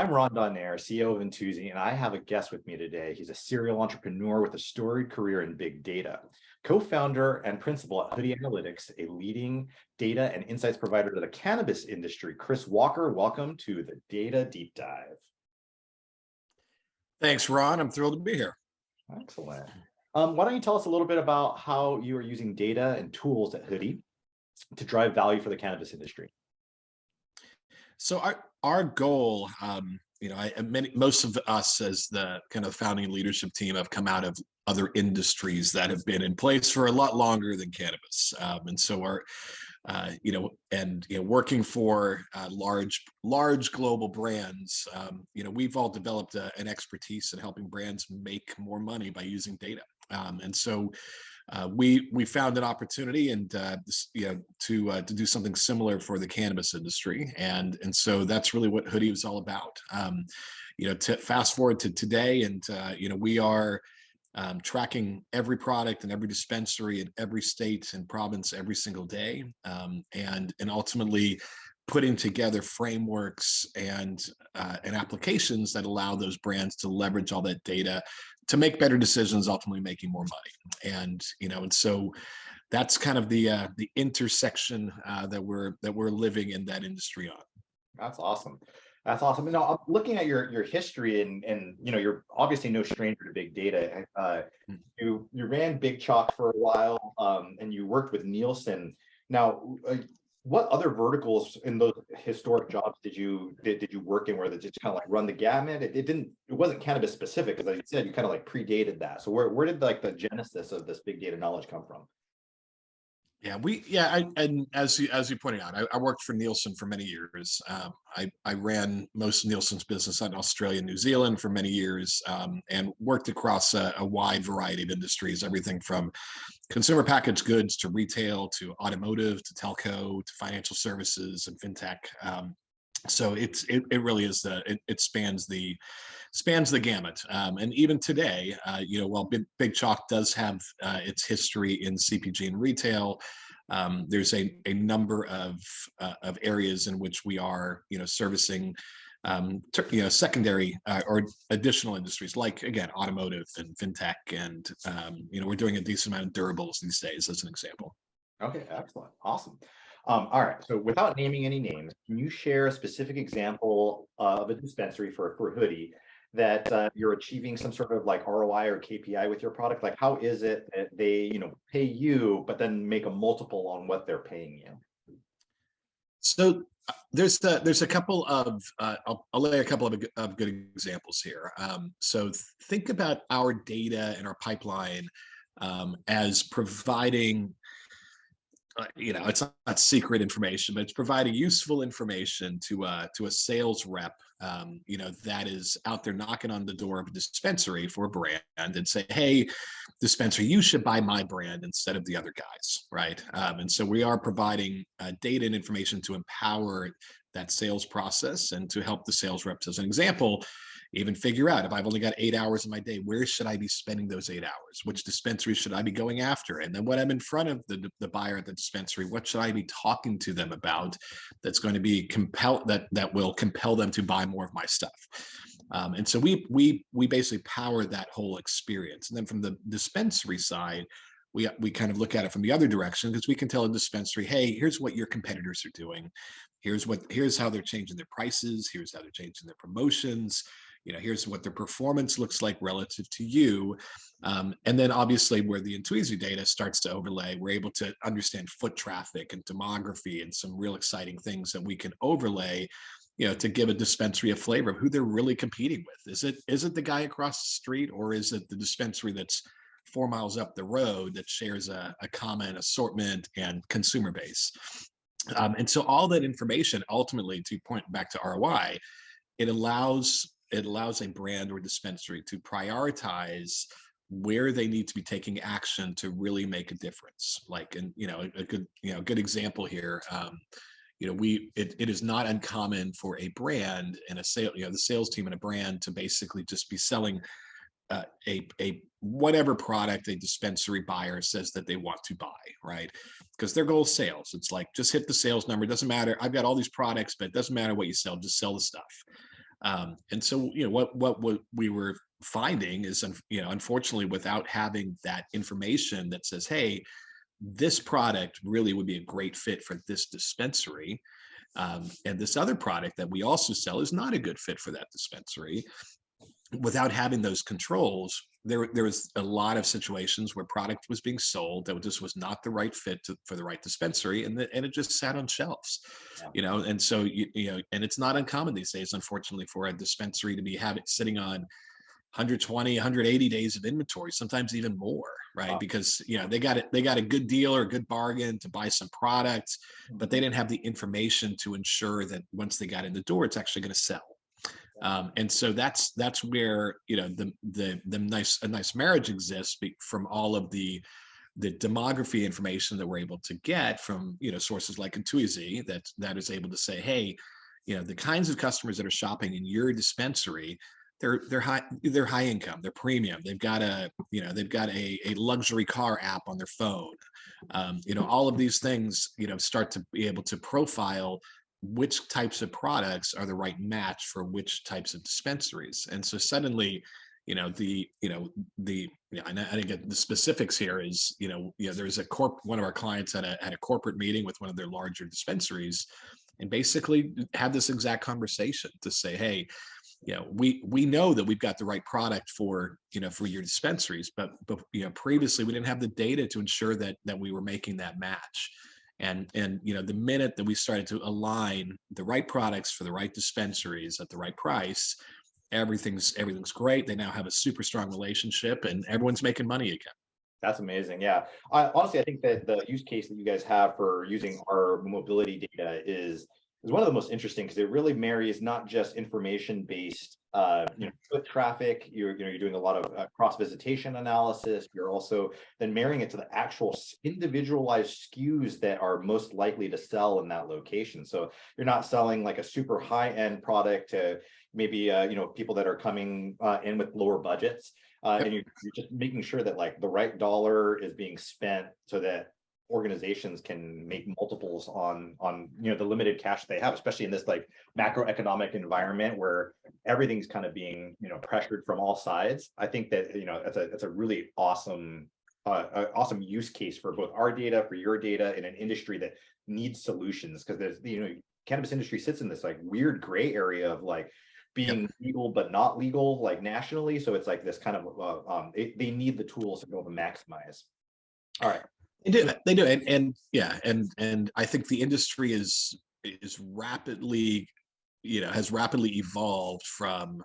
I'm Ron Donaire, CEO of Intuizi, and I have a guest with me today. He's a serial entrepreneur with a storied career in big data, co-founder and principal at Hoodie Analytics, a leading data and insights provider to the cannabis industry. Kris Walker, welcome to the Data Deep Dive. Thanks, Ron. I'm thrilled to be here. Excellent. Why don't you tell us a little bit about how you are using data and tools at Hoodie to drive value for the cannabis industry? So our goal, most of us as the kind of founding leadership team have come out of other industries that have been in place for a lot longer than cannabis, and so our, working for large global brands, we've all developed an expertise in helping brands make more money by using data, and so. We found an opportunity and to do something similar for the cannabis industry, and so that's really what Hoodie was all about. To fast forward to today, and we are tracking every product and every dispensary in every state and province every single day, and ultimately putting together frameworks and applications that allow those brands to leverage all that data to make better decisions, ultimately making more money. And so that's kind of the intersection that we're living in that industry on. That's awesome. That's awesome. Now, looking at your history, and you're obviously no stranger to big data. You ran Big Chalk for a while, and you worked with Nielsen. Now, what other verticals in those historic jobs did you work in where they just kind of like run the gamut? It wasn't cannabis specific, because like you said, you kind of like predated that. So where did like the genesis of this big data knowledge come from? And as you pointed out, I worked for Nielsen for many years. I ran most of Nielsen's business in Australia and New Zealand for many years, and worked across a wide variety of industries, everything from consumer packaged goods to retail to automotive to telco to financial services and fintech. So it really is it spans the gamut, and even today, while Big Chalk does have its history in CPG and retail, there's a number of areas in which we are servicing secondary or additional industries, like again automotive and fintech, and we're doing a decent amount of durables these days as an example. Okay, excellent, awesome. All right, so without naming any names, can you share a specific example of a dispensary for Hoodie that you're achieving some sort of like ROI or KPI with your product? Like, how is it that they pay you, but then make a multiple on what they're paying you? So there's a couple of I'll lay a couple of good examples here. So think about our data and our pipeline as providing. It's not secret information, but it's providing useful information to a sales rep, that is out there knocking on the door of a dispensary for a brand and say, hey, dispensary, you should buy my brand instead of the other guys, right? And so we are providing data and information to empower that sales process and to help the sales reps, as an example, even figure out, if I've only got 8 hours in my day, where should I be spending those 8 hours? Which dispensary should I be going after? And then when I'm in front of the buyer at the dispensary, what should I be talking to them about that's going to be that will compel them to buy more of my stuff? And so we basically power that whole experience. And then from the dispensary side, we kind of look at it from the other direction, because we can tell a dispensary, hey, here's what your competitors are doing. Here's how they're changing their prices. Here's how they're changing their promotions. Here's what their performance looks like relative to you. And then obviously where the Intuizi data starts to overlay, we're able to understand foot traffic and demography and some real exciting things that we can overlay, to give a dispensary a flavor of who they're really competing with. Is it the guy across the street, or is it the dispensary that's 4 miles up the road that shares a common assortment and consumer base? And so all that information, ultimately, to point back to ROI, it allows a brand or dispensary to prioritize where they need to be taking action to really make a difference. Like, and a good example here. It is not uncommon for a brand and the sales team and a brand to basically just be selling a whatever product a dispensary buyer says that they want to buy, right? Because their goal is sales. It's like, just hit the sales number. It doesn't matter. I've got all these products, but it doesn't matter what you sell. Just sell the stuff. And so, what we were finding is, unfortunately, without having that information that says, hey, this product really would be a great fit for this dispensary, and this other product that we also sell is not a good fit for that dispensary. Without having those controls, there was a lot of situations where product was being sold that just was not the right fit for the right dispensary, and it just sat on shelves. And so and it's not uncommon these days, unfortunately, for a dispensary to be sitting on 120, 180 days of inventory, sometimes even more, right? Because they got a good deal or a good bargain to buy some products, but they didn't have the information to ensure that once they got in the door, it's actually going to sell. And so that's where the nice marriage exists from all of the demography information that we're able to get from sources like Intuizi that is able to say, hey, the kinds of customers that are shopping in your dispensary, they're high income, they're premium, they've got a luxury car app on their phone. All of these things start to be able to profile which types of products are the right match for which types of dispensaries. And so suddenly, and I didn't get the specifics here, is there's one of our clients had a corporate meeting with one of their larger dispensaries, and basically had this exact conversation to say, hey, we know that we've got the right product for your dispensaries, but previously we didn't have the data to ensure that we were making that match. And the minute that we started to align the right products for the right dispensaries at the right price, everything's great. They now have a super strong relationship, and everyone's making money again. That's amazing. Yeah. Honestly, I think that the use case that you guys have for using our mobility data is one of the most interesting, because it really marries not just information-based foot traffic. You're doing a lot of cross visitation analysis. You're also then marrying it to the actual individualized SKUs that are most likely to sell in that location. So you're not selling like a super high-end product to maybe people that are coming in with lower budgets, and you're just making sure that like the right dollar is being spent so that organizations can make multiples on the limited cash they have, especially in this like macroeconomic environment where everything's kind of being pressured from all sides. I think that that's a really awesome use case for both our data, for your data, in an industry that needs solutions, because there's cannabis industry sits in this like weird gray area of like being legal but not legal, like nationally. So it's like this kind of they need the tools to be able to maximize. All right. They do, and I think the industry is rapidly, has rapidly evolved from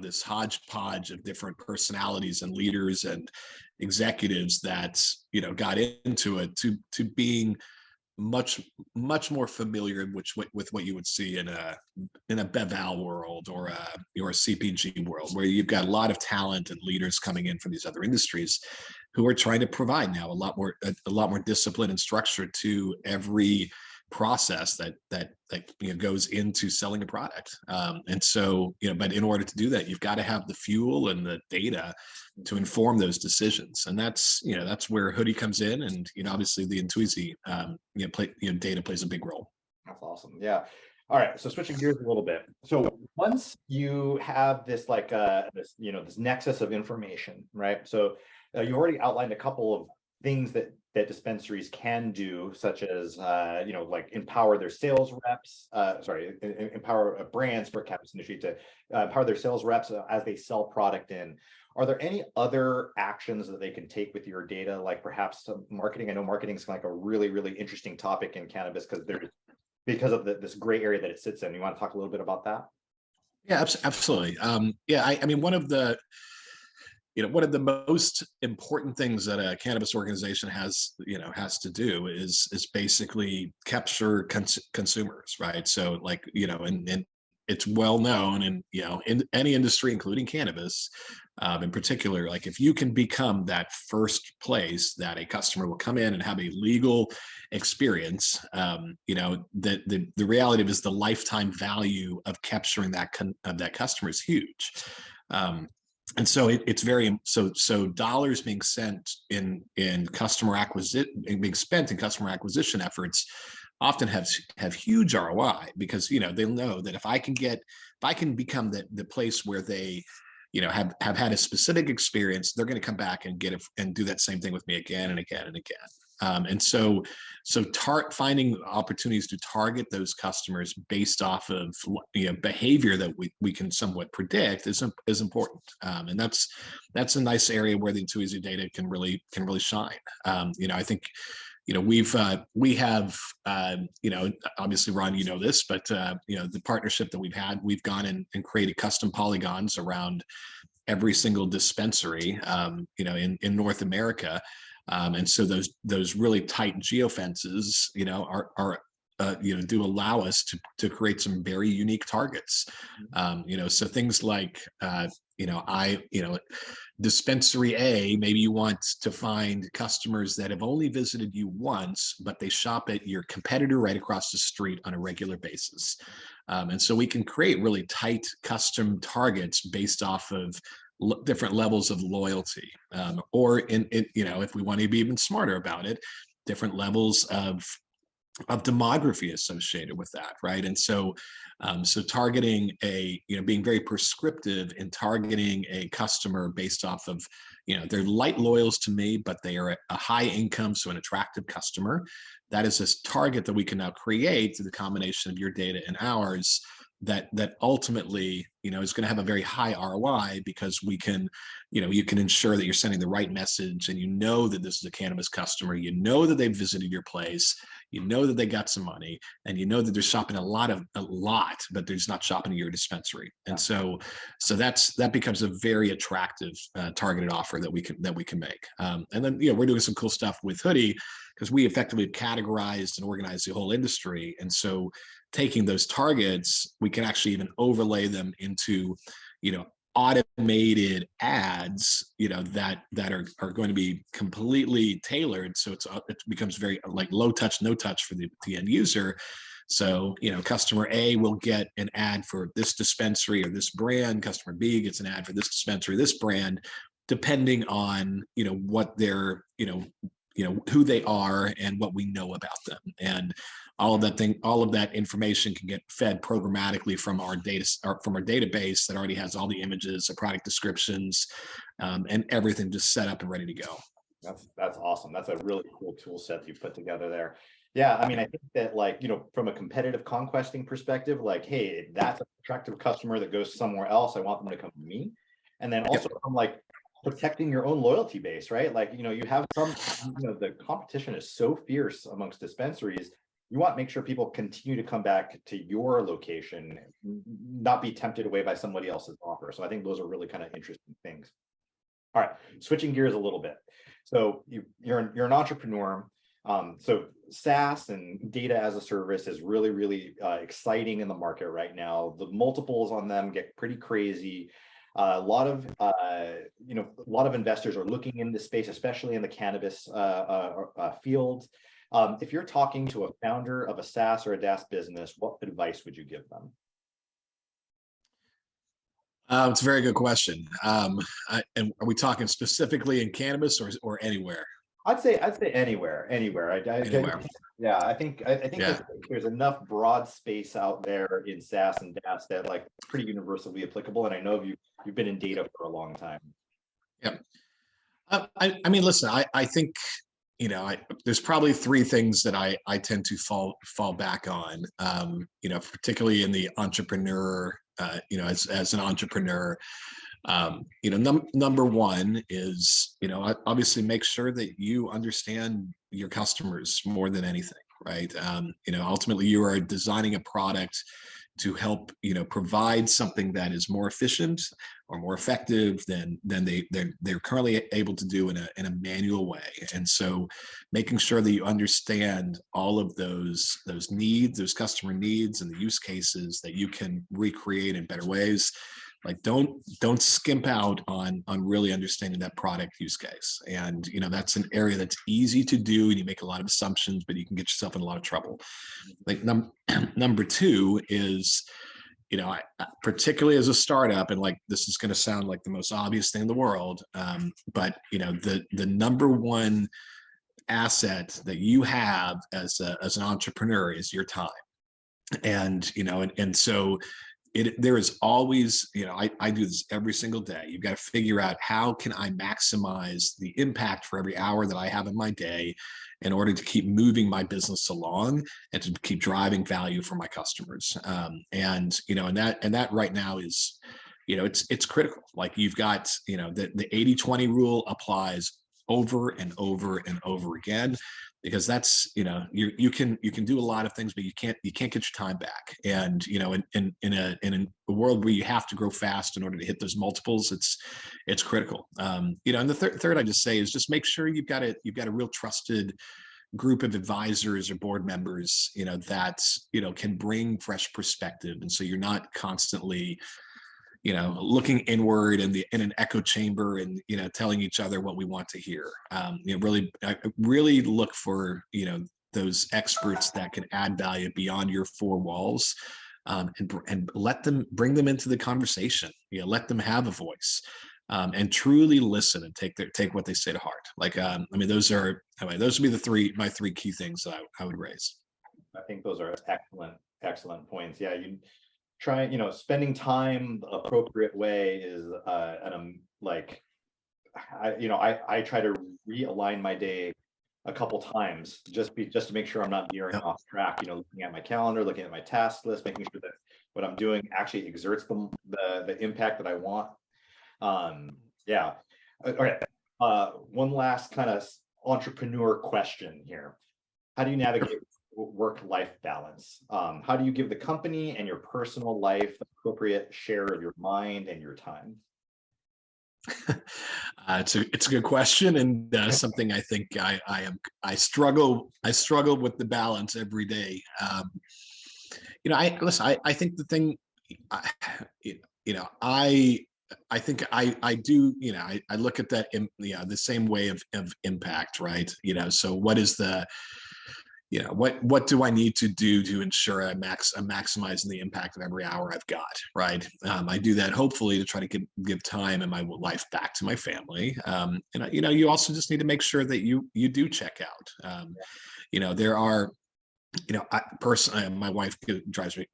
this hodgepodge of different personalities and leaders and executives that got into it to being much more familiar with what you would see in a Beval world or a CPG world, where you've got a lot of talent and leaders coming in from these other industries who are trying to provide now a lot more discipline and structure to every process that goes into selling a product. And so but in order to do that, you've got to have the fuel and the data to inform those decisions, and that's where Hoodie comes in, and obviously the Intuizi data plays a big role. That's awesome. Yeah. All right. So switching gears a little bit. So once you have this this nexus of information, right? So you already outlined a couple of things that dispensaries can do, such as like empower their sales reps, empower brands for cannabis industry to empower their sales reps as they sell product in. Are there any other actions that they can take with your data, like perhaps some marketing? I know marketing is like a really, really interesting topic in cannabis because of this gray area that it sits in. You want to talk a little bit about that? Yeah, absolutely. I mean, one of the most important things that a cannabis organization has to do is basically capture consumers, right? So like, and it's well known in any industry, including cannabis, in particular, like if you can become that first place that a customer will come in and have a legal experience, the reality is the lifetime value of capturing that customer is huge. And so it's very so dollars being spent in customer acquisition efforts often have huge ROI, because they'll know that if I can become the place where they have had a specific experience, they're going to come back and get it and do that same thing with me again and again and again. And so finding opportunities to target those customers based off of behavior that we can somewhat predict is important. And that's a nice area where the Intuizi data can really shine. I think we have obviously, Ron, this, but the partnership that we've gone and created custom polygons around every single dispensary in North America. And so those really tight geofences are do allow us to create some very unique targets. So things like Dispensary A, maybe you want to find customers that have only visited you once, but they shop at your competitor right across the street on a regular basis. And so we can create really tight custom targets based off of different levels of loyalty, or if we want to be even smarter about it, different levels of demography associated with that, right? And so targeting being very prescriptive in targeting a customer based off of they're light loyals to me, but they are a high income, so an attractive customer. That is a target that we can now create through the combination of your data and ours, that ultimately is going to have a very high ROI, because we can you can ensure that you're sending the right message, and that this is a cannabis customer, that they've visited your place, that they got some money, and that they're shopping a lot, but they're just not shopping at your dispensary. And so that becomes a very attractive targeted offer that we can make. And then we're doing some cool stuff with Hoodie, because we effectively categorized and organized the whole industry. And so taking those targets, we can actually even overlay them into automated ads that are going to be completely tailored, so it becomes very like low touch, no touch for the end user. So customer A will get an ad for this dispensary or this brand, customer B gets an ad for this dispensary, this brand, depending on what they're who they are and what we know about them. And all of that information can get fed programmatically from our database that already has all the images, the product descriptions, and everything just set up and ready to go. That's awesome. That's a really cool tool set you've put together there. Yeah, I mean, I think that from a competitive conquesting perspective, hey, that's an attractive customer that goes somewhere else, I want them to come to me. And then also from protecting your own loyalty base, right? You have some, the competition is so fierce amongst dispensaries. You want to make sure people continue to come back to your location, not be tempted away by somebody else's offer. So I think those are really kind of interesting things. All right, switching gears a little bit. So you're an entrepreneur. So SaaS and data as a service is really, really exciting in the market right now. The multiples on them get pretty crazy. A lot of investors are looking in this space, especially in the cannabis field. If you're talking to a founder of a SaaS or a DaaS business, what advice would you give them? It's a very good question. And are we talking specifically in cannabis or anywhere? I'd say anywhere. Anywhere. Yeah, I think there's enough broad space out there in SaaS and DaaS that pretty universally applicable. And I know you've been in data for a long time. Yep. I mean, listen, I think there's probably three things that I tend to fall back on. Particularly in the entrepreneur. As an entrepreneur. Number one is, obviously make sure that you understand your customers more than anything, right? Ultimately you are designing a product to help, provide something that is more efficient or more effective than they're currently able to do in a manual way. And so making sure that you understand all of those needs, those customer needs and the use cases that you can recreate in better ways. Don't skimp out on really understanding that product use case. And that's an area that's easy to do, and you make a lot of assumptions, but you can get yourself in a lot of trouble. Number two is, particularly as a startup, and this is going to sound like the most obvious thing in the world, but the number one asset that you have as an entrepreneur is your time. And, and so there is always, I do this every single day. You've got to figure out, how can I maximize the impact for every hour that I have in my day in order to keep moving my business along and to keep driving value for my customers. And that right now is, it's critical. Like, you've got, the 80-20 rule applies over and over and over again, because that's, you can do a lot of things, but you can't get your time back. And, in a world where you have to grow fast in order to hit those multiples, it's critical. And the third I just say is, just make sure you've got a real trusted group of advisors or board members, that, can bring fresh perspective. And so you're not constantly, looking inward in an echo chamber and, telling each other what we want to hear. Really look for, those experts that can add value beyond your four walls, and bring them into the conversation. Let them have a voice, and truly listen and take what they say to heart. Like, those would be my three key things that I would raise. I think those are excellent points. Yeah, you try, spending time the appropriate way is, I try to realign my day a couple times just to make sure I'm not veering off track. Looking at my calendar, looking at my task list, making sure that what I'm doing actually exerts the impact that I want. Yeah. Okay. One last kind of entrepreneur question here. How do you navigate work-life balance? How do you give the company and your personal life the appropriate share of your mind and your time? It's a good question, and something I think I struggle with the balance every day. I think the thing, I think I do, I look at that in the same way of impact, right? So what is the, what do I need to do to ensure I'm maximizing the impact of every hour I've got, right? I do that hopefully to try to give time in my life back to my family. And you also just need to make sure that you do check out. There are, I personally, my wife drives me,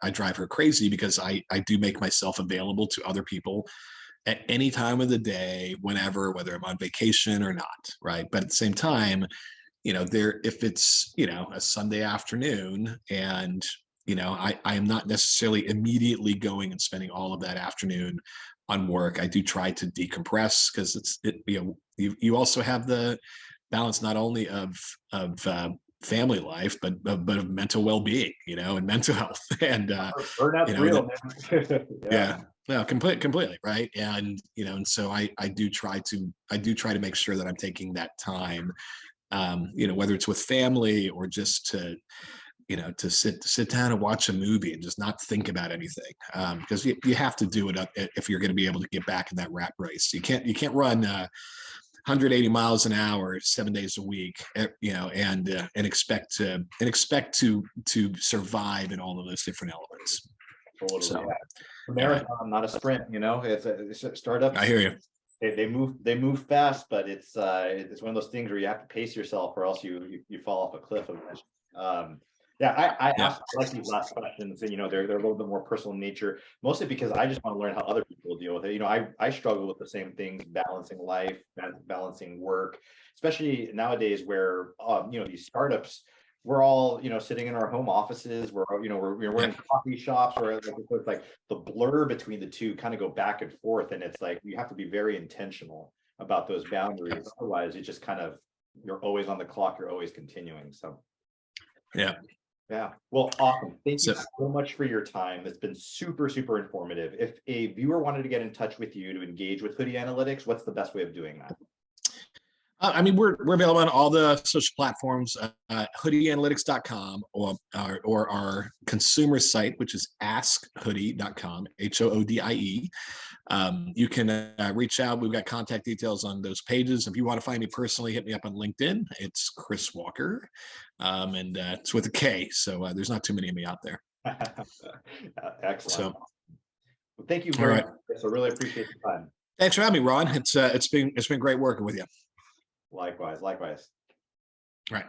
I drive her crazy, because I do make myself available to other people at any time of the day, whenever, whether I'm on vacation or not, right? But at the same time, if it's, a Sunday afternoon, and, I am not necessarily immediately going and spending all of that afternoon on work. I do try to decompress, because you also have the balance not only of family life, but of mental well-being, and mental health. And burnout's real, man. Yeah. No, completely, right. And and so I do try to make sure that I'm taking that time, whether it's with family or just to sit down and watch a movie and just not think about anything, because you have to do it if you're going to be able to get back in that rat race. You can't run 180 miles an hour 7 days a week, and expect to survive in all of those different elements. Totally. So, yeah. A marathon, not a sprint. It's a startup. I hear you. They move fast, but it's one of those things where you have to pace yourself, or else you fall off a cliff. I like these last questions, and they're a little bit more personal in nature, mostly because I just want to learn how other people deal with it. I struggle with the same things, balancing life, balancing work, especially nowadays where these startups, we're all sitting in our home offices, we're in coffee shops, or it's like the blur between the two kind of go back and forth, and it's like you have to be very intentional about those boundaries. Otherwise, it just kind of, you're always on the clock, you're always continuing. So yeah. Well, awesome. Thank you so much for your time. It's been super, super informative. If a viewer wanted to get in touch with you to engage with Hoodie Analytics, what's the best way of doing that? We're available on all the social platforms, hoodieanalytics.com, or our consumer site, which is askhoodie.com, HOODIE. You can reach out. We've got contact details on those pages. If you want to find me personally, hit me up on LinkedIn. It's Kris Walker, and it's with a K, so there's not too many of me out there. Excellent. So, well, thank you very much. I really appreciate the time. Thanks for having me, Ron. It's been great working with you. Likewise. Right.